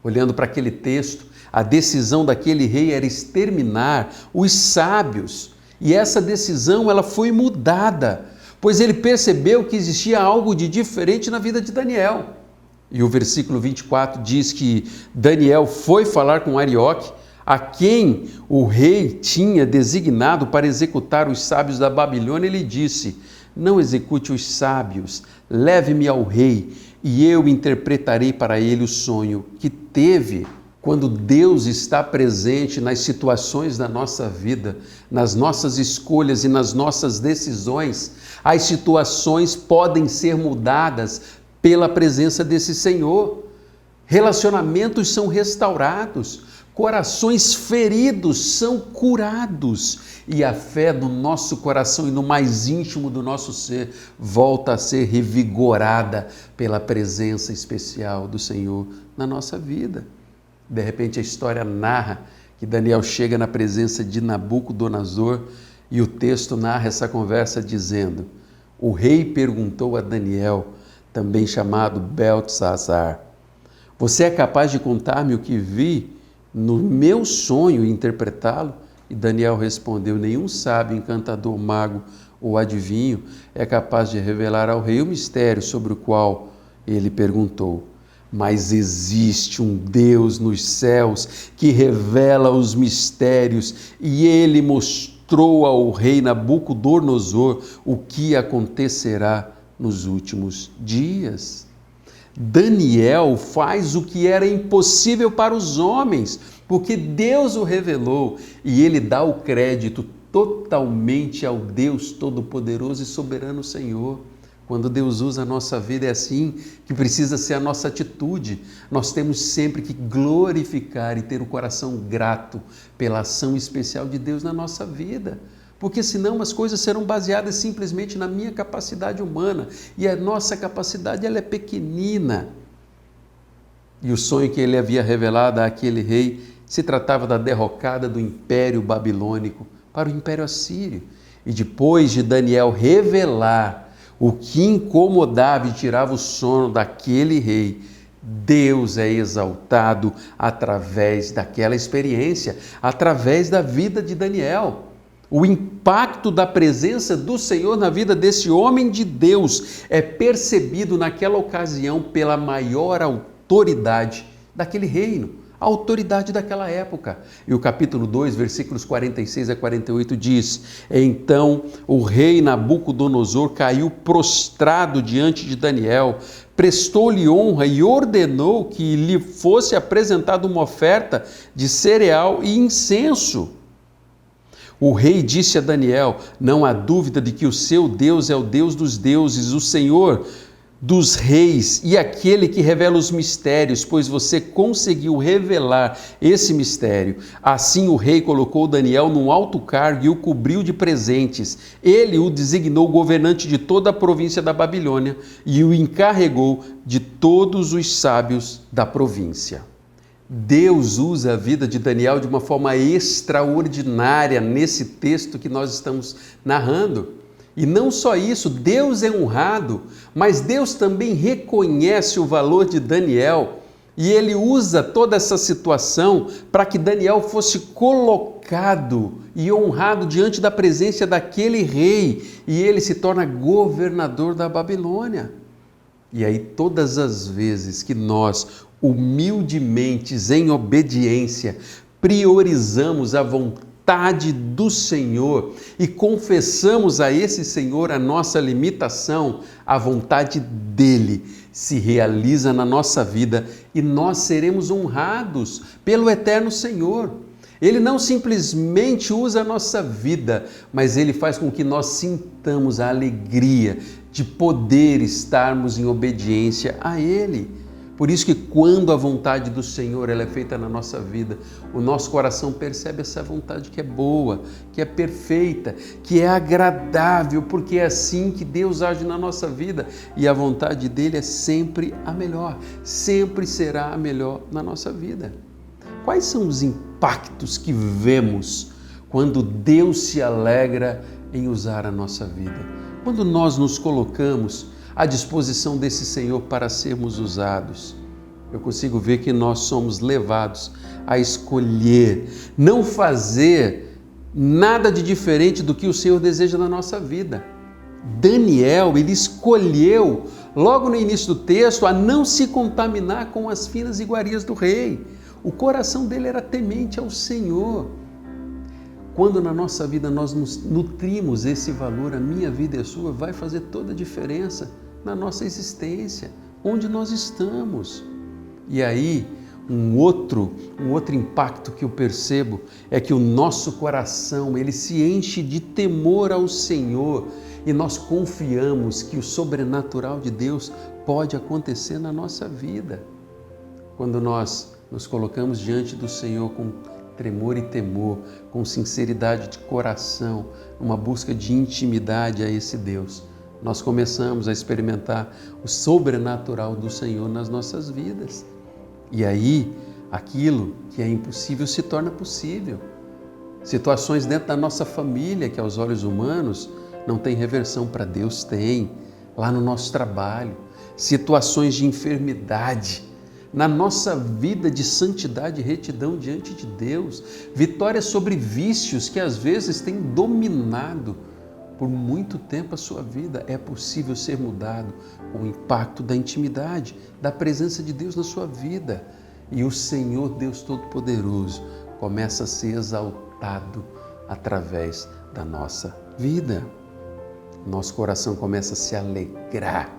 Olhando para aquele texto, a decisão daquele rei era exterminar os sábios, e essa decisão ela foi mudada, pois ele percebeu que existia algo de diferente na vida de Daniel. E o versículo 24 diz que Daniel foi falar com Arioque, a quem o rei tinha designado para executar os sábios da Babilônia. Ele disse: não execute os sábios, leve-me ao rei e eu interpretarei para ele o sonho que teve. Quando Deus está presente nas situações da nossa vida, nas nossas escolhas e nas nossas decisões, as situações podem ser mudadas pela presença desse Senhor. Relacionamentos são restaurados, corações feridos são curados e a fé do nosso coração e no mais íntimo do nosso ser volta a ser revigorada pela presença especial do Senhor na nossa vida. De repente a história narra que Daniel chega na presença de Nabucodonosor e o texto narra essa conversa dizendo: o rei perguntou a Daniel, também chamado Beltesazar: você é capaz de contar-me o que vi no meu sonho e interpretá-lo? E Daniel respondeu: nenhum sábio, encantador, mago ou adivinho é capaz de revelar ao rei o mistério sobre o qual ele perguntou. mas existe um Deus nos céus que revela os mistérios e ele mostrou ao rei Nabucodonosor o que acontecerá nos últimos dias. Daniel faz o que era impossível para os homens, porque Deus o revelou e ele dá o crédito totalmente ao Deus Todo-Poderoso e Soberano Senhor. Quando Deus usa a nossa vida, é assim que precisa ser a nossa atitude. Nós temos sempre que glorificar e ter o coração grato pela ação especial de Deus na nossa vida. Porque senão as coisas serão baseadas simplesmente na minha capacidade humana. E a nossa capacidade ela é pequenina. E o sonho que ele havia revelado àquele rei se tratava da derrocada do Império Babilônico para o Império Assírio. E depois de Daniel revelar o que incomodava e tirava o sono daquele rei, Deus é exaltado através daquela experiência, através da vida de Daniel. O impacto da presença do Senhor na vida desse homem de Deus é percebido naquela ocasião pela maior autoridade daquele reino, a autoridade daquela época. E o capítulo 2, versículos 46 a 48 diz: Então o rei Nabucodonosor caiu prostrado diante de Daniel, prestou-lhe honra e ordenou que lhe fosse apresentada uma oferta de cereal e incenso. O rei disse a Daniel: Não há dúvida de que o seu Deus é o Deus dos deuses, o Senhor dos reis e aquele que revela os mistérios, pois você conseguiu revelar esse mistério. Assim o rei colocou Daniel num alto cargo e o cobriu de presentes. Ele o designou governante de toda a província da Babilônia e o encarregou de todos os sábios da província. Deus usa a vida de Daniel de uma forma extraordinária nesse texto que nós estamos narrando. E não só isso, Deus é honrado, mas Deus também reconhece o valor de Daniel e ele usa toda essa situação para que Daniel fosse colocado e honrado diante da presença daquele rei e ele se torna governador da Babilônia. E aí todas as vezes que nós, humildemente, em obediência, priorizamos a vontade do Senhor e confessamos a esse Senhor a nossa limitação, a vontade dele se realiza na nossa vida e nós seremos honrados pelo eterno Senhor. Ele não simplesmente usa a nossa vida, mas ele faz com que nós sintamos a alegria de poder estarmos em obediência a ele. Por isso que quando a vontade do Senhor ela é feita na nossa vida, o nosso coração percebe essa vontade que é boa, que é perfeita, que é agradável, porque é assim que Deus age na nossa vida e a vontade dele é sempre a melhor, sempre será a melhor na nossa vida. Quais são os impactos que vemos quando Deus se alegra em usar a nossa vida? Quando nós nos colocamos à disposição desse Senhor para sermos usados, eu consigo ver que nós somos levados a escolher, não fazer nada de diferente do que o Senhor deseja na nossa vida. Daniel, ele escolheu, logo no início do texto, a não se contaminar com as finas iguarias do rei. O coração dele era temente ao Senhor. Quando na nossa vida nós nos nutrimos esse valor, a minha vida e a sua, vai fazer toda a diferença na nossa existência, onde nós estamos. E aí, um outro impacto que eu percebo é que o nosso coração, ele se enche de temor ao Senhor e nós confiamos que o sobrenatural de Deus pode acontecer na nossa vida. Quando nós nos colocamos diante do Senhor com tremor e temor, com sinceridade de coração, uma busca de intimidade a esse Deus, nós começamos a experimentar o sobrenatural do Senhor nas nossas vidas. E aí, aquilo que é impossível se torna possível. Situações dentro da nossa família que aos olhos humanos não tem reversão, para Deus tem. Lá no nosso trabalho, situações de enfermidade, na nossa vida de santidade e retidão diante de Deus, vitórias sobre vícios que às vezes têm dominado por muito tempo a sua vida, é possível ser mudado com o impacto da intimidade, da presença de Deus na sua vida. E o Senhor Deus Todo-Poderoso começa a ser exaltado através da nossa vida. Nosso coração começa a se alegrar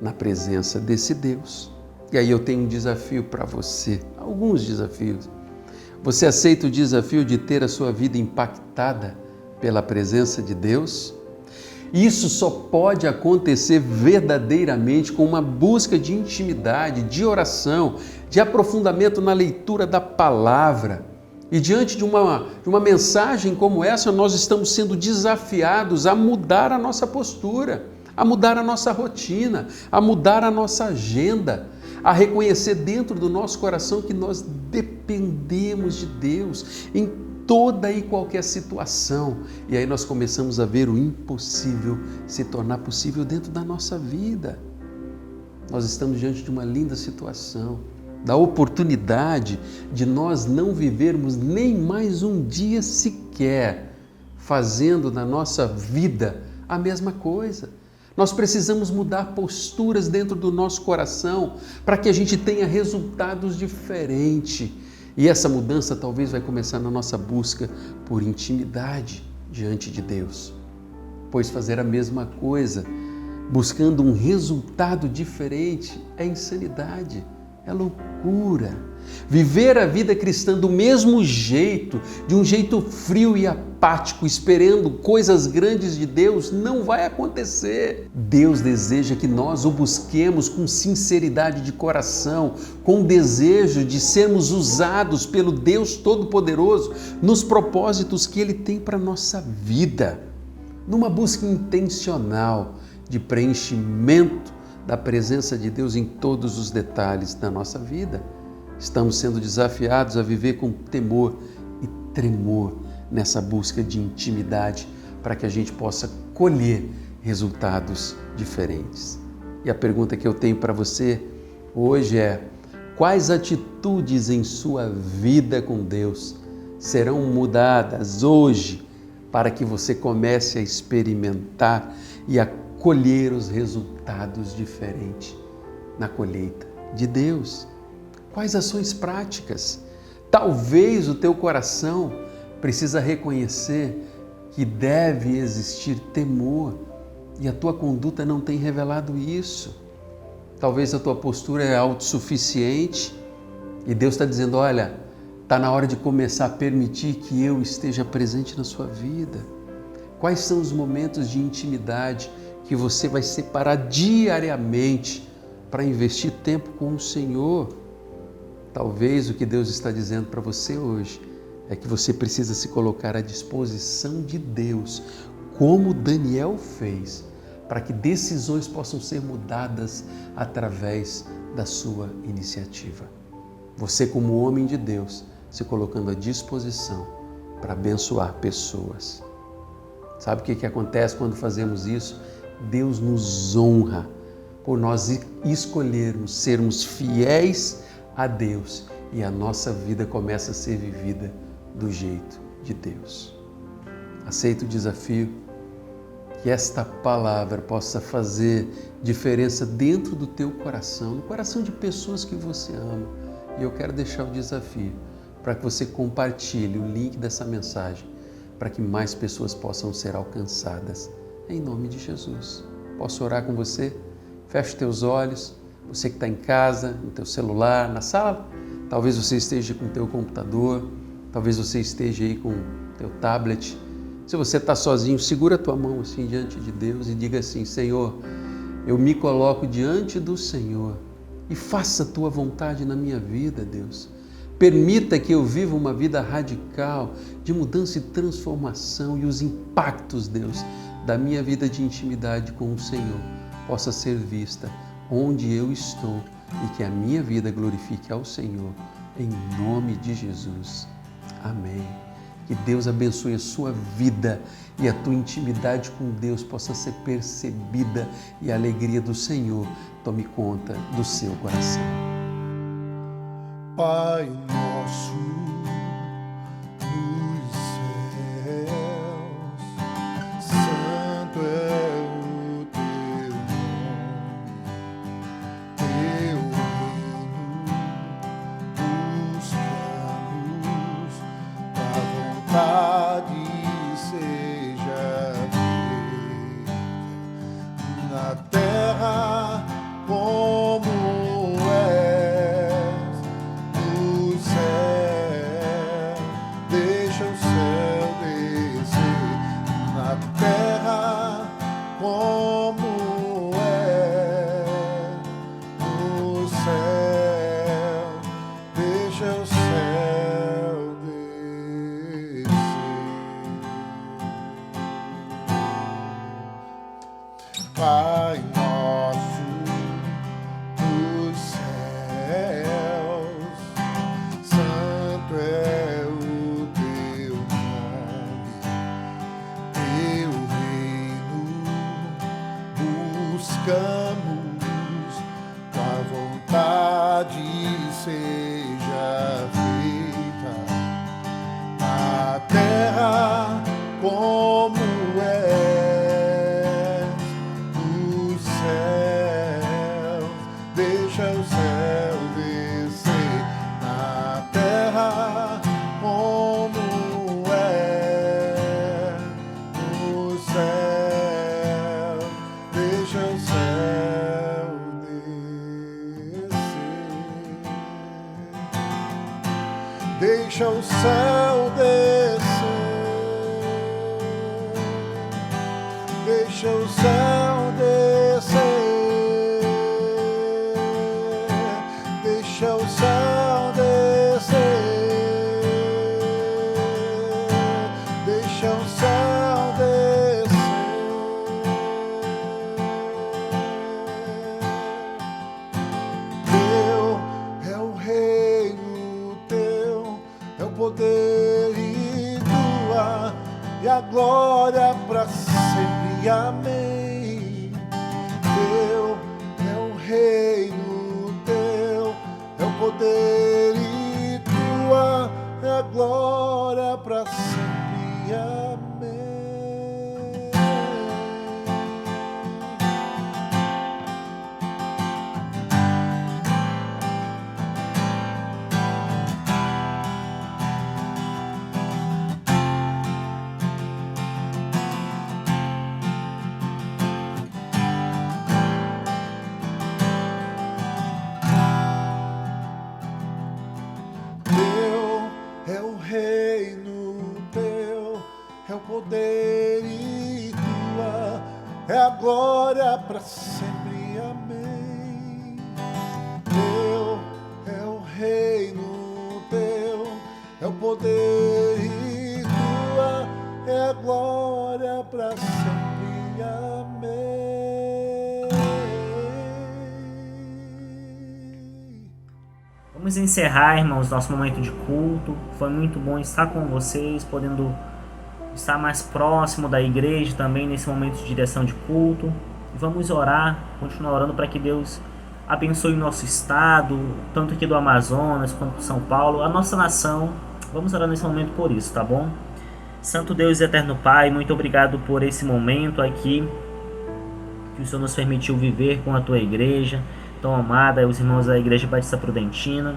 na presença desse Deus. E aí eu tenho um desafio para você, alguns desafios. Você aceita o desafio de ter a sua vida impactada pela presença de Deus? Isso só pode acontecer verdadeiramente com uma busca de intimidade, de oração, de aprofundamento na leitura da palavra. E diante de uma mensagem como essa, nós estamos sendo desafiados a mudar a nossa postura, a mudar a nossa rotina, a mudar a nossa agenda, a reconhecer dentro do nosso coração que nós dependemos de Deus em toda e qualquer situação. E aí nós começamos a ver o impossível se tornar possível dentro da nossa vida. Nós estamos diante de uma linda situação, da oportunidade de nós não vivermos nem mais um dia sequer fazendo na nossa vida a mesma coisa. Nós precisamos mudar posturas dentro do nosso coração para que a gente tenha resultados diferentes. E essa mudança talvez vai começar na nossa busca por intimidade diante de Deus. Pois fazer a mesma coisa, buscando um resultado diferente, é insanidade, é loucura. Viver a vida cristã do mesmo jeito, de um jeito frio e apático, esperando coisas grandes de Deus, não vai acontecer. Deus deseja que nós o busquemos com sinceridade de coração, com desejo de sermos usados pelo Deus Todo-Poderoso nos propósitos que Ele tem para a nossa vida, numa busca intencional de preenchimento da presença de Deus em todos os detalhes da nossa vida. Estamos sendo desafiados a viver com temor e tremor nessa busca de intimidade para que a gente possa colher resultados diferentes. E a pergunta que eu tenho para você hoje é: quais atitudes em sua vida com Deus serão mudadas hoje para que você comece a experimentar e a colher os resultados diferentes na colheita de Deus? Quais ações práticas? Talvez o teu coração precisa reconhecer que deve existir temor e a tua conduta não tem revelado isso. Talvez a tua postura é autossuficiente e Deus está dizendo: olha, está na hora de começar a permitir que eu esteja presente na sua vida. Quais são os momentos de intimidade que você vai separar diariamente para investir tempo com o Senhor? Talvez o que Deus está dizendo para você hoje é que você precisa se colocar à disposição de Deus, como Daniel fez, para que decisões possam ser mudadas através da sua iniciativa. Você, como homem de Deus, se colocando à disposição para abençoar pessoas. Sabe o que acontece quando fazemos isso? Deus nos honra por nós escolhermos sermos fiéis a Deus e a nossa vida começa a ser vivida do jeito de Deus. Aceita o desafio, que esta palavra possa fazer diferença dentro do teu coração, no coração de pessoas que você ama. E eu quero deixar o desafio para que você compartilhe o link dessa mensagem para que mais pessoas possam ser alcançadas. Em nome de Jesus. Posso orar com você? Feche teus olhos. Você que está em casa, no teu celular, na sala, talvez você esteja com o teu computador, talvez você esteja aí com o teu tablet. Se você está sozinho, segura a tua mão assim diante de Deus e diga assim: Senhor, eu me coloco diante do Senhor e faça a tua vontade na minha vida, Deus. Permita que eu viva uma vida radical de mudança e transformação e os impactos, Deus, da minha vida de intimidade com o Senhor possa ser vista onde eu estou e que a minha vida glorifique ao Senhor, em nome de Jesus. Amém. Que Deus abençoe a sua vida e a tua intimidade com Deus possa ser percebida e a alegria do Senhor tome conta do seu coração. Pai nosso nos céus, vontade seja feita na terra como no céu. Deixa o céu descer na terra como no céu. Deixa o céu descer. Pai nosso dos céus, santo é o teu nome, teu reino buscamos, tua vontade seja feita na terra como no céu. Deixa o céu descer na terra como no céu. Deixa o céu descer. Deixa o céu descer. Deixa o céu descer. Deixa o céu descer. Deixa o céu descer. Teu é o reino, teu é o poder e tua e a glória para sempre. Amém. Teu é o reino, teu é o poder e tua é a glória para sempre. Amém. É o reino teu, é o poder e tua é a glória para sempre. Amém. Teu é o reino teu, é o poder e tua é a glória para sempre. Amém. Vamos encerrar, irmãos, nosso momento de culto. Foi muito bom estar com vocês, podendo estar mais próximo da igreja também nesse momento de direção de culto. E vamos orar, continuar orando para que Deus abençoe o nosso estado, tanto aqui do Amazonas quanto de São Paulo, a nossa nação. Vamos orar nesse momento por isso, tá bom? Santo Deus e eterno Pai, muito obrigado por esse momento aqui que o Senhor nos permitiu viver com a tua igreja tão amada, os irmãos da Igreja Batista Prudentina.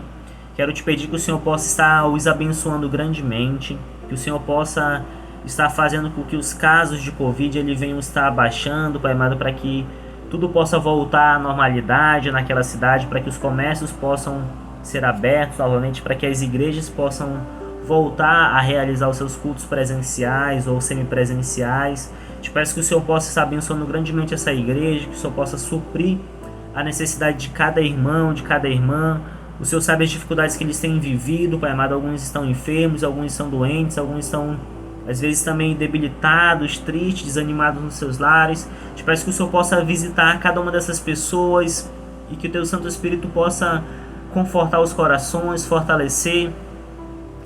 Quero te pedir que o Senhor possa estar os abençoando grandemente, que o Senhor possa estar fazendo com que os casos de Covid venham estar abaixando, Pai amado, para que tudo possa voltar à normalidade naquela cidade, para que os comércios possam ser abertos novamente, para que as igrejas possam voltar a realizar os seus cultos presenciais ou semipresenciais. Te peço que o Senhor possa estar abençoando grandemente essa igreja, que o Senhor possa suprir a necessidade de cada irmão, de cada irmã. O Senhor sabe as dificuldades que eles têm vivido, Pai amado. Alguns estão enfermos, alguns estão doentes, alguns estão às vezes também debilitados, tristes, desanimados nos seus lares. Te peço que o Senhor possa visitar cada uma dessas pessoas e que o Teu Santo Espírito possa confortar os corações, fortalecer,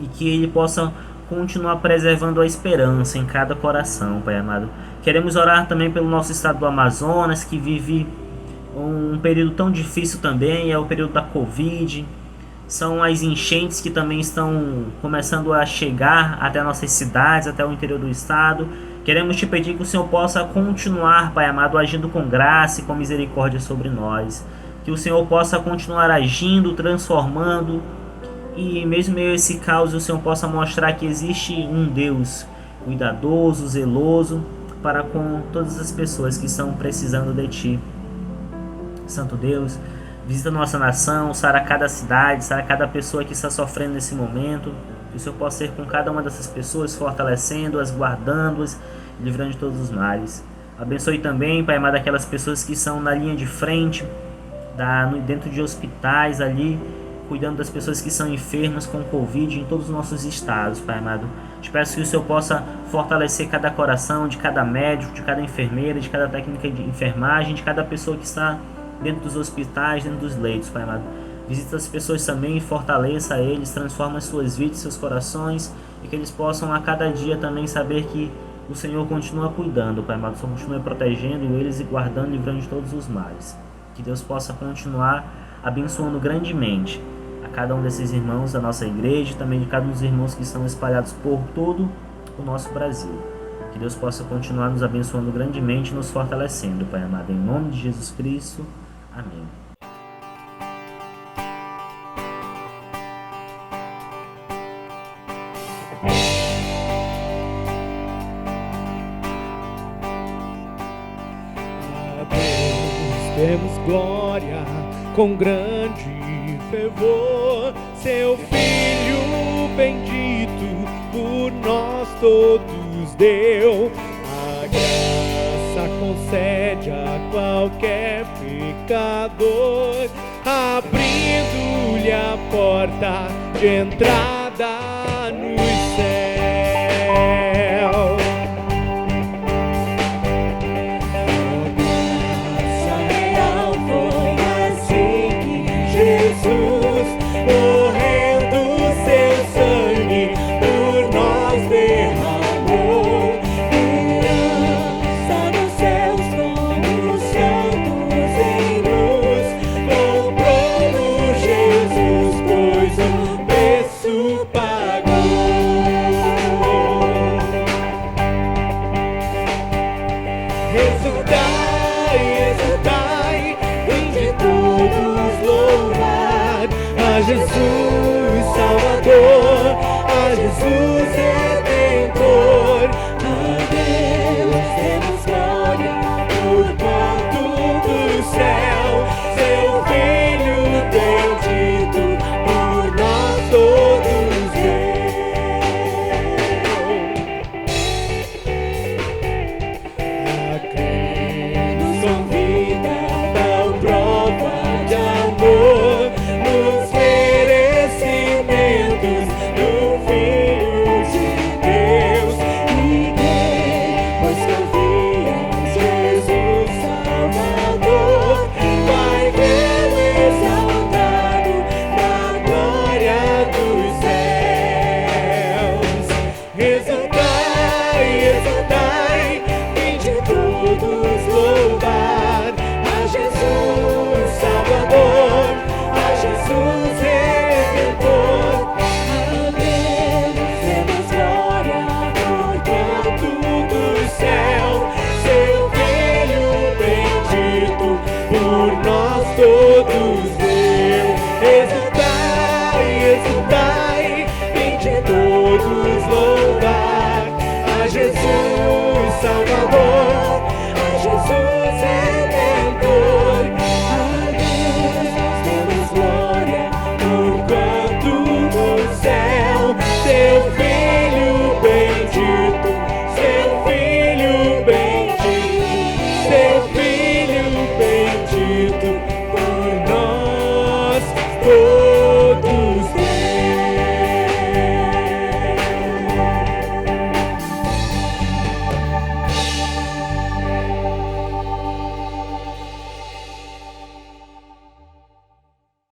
e que Ele possa continuar preservando a esperança em cada coração, Pai amado. Queremos orar também pelo nosso estado do Amazonas, que vive um período tão difícil também, é o período da Covid. São as enchentes que também estão começando a chegar até nossas cidades, até o interior do estado. Queremos te pedir que o Senhor possa continuar, Pai amado, agindo com graça e com misericórdia sobre nós. Que o Senhor possa continuar agindo, transformando e mesmo em meio a esse caos o Senhor possa mostrar que existe um Deus cuidadoso, zeloso para com todas as pessoas que estão precisando de Ti. Santo Deus, visita nossa nação, sara cada cidade, sara cada pessoa que está sofrendo nesse momento. Que o Senhor possa ser com cada uma dessas pessoas, fortalecendo-as, guardando-as, livrando de todos os males. Abençoe também, Pai amado, aquelas pessoas que são na linha de frente, dentro de hospitais ali, cuidando das pessoas que são enfermas com Covid em todos os nossos estados, Pai amado. Te peço que o Senhor possa fortalecer cada coração de cada médico, de cada enfermeira, de cada técnica de enfermagem, de cada pessoa que está dentro dos hospitais, dentro dos leitos, Pai amado. Visita as pessoas também e fortaleça eles, transforma as suas vidas, seus corações, e que eles possam a cada dia também saber que o Senhor continua cuidando, Pai amado. O Senhor continua protegendo eles e guardando, livrando de todos os males. Que Deus possa continuar abençoando grandemente a cada um desses irmãos da nossa igreja e também de cada um dos irmãos que estão espalhados por todo o nosso Brasil. Que Deus possa continuar nos abençoando grandemente e nos fortalecendo, Pai amado. Em nome de Jesus Cristo. Amém. Demos glória com grande fervor, seu Filho bendito por nós todos deu. A graça concede a qualquer pecador, abrindo-lhe a porta de entrada no céu. Morrendo seu sangue por nós derramou.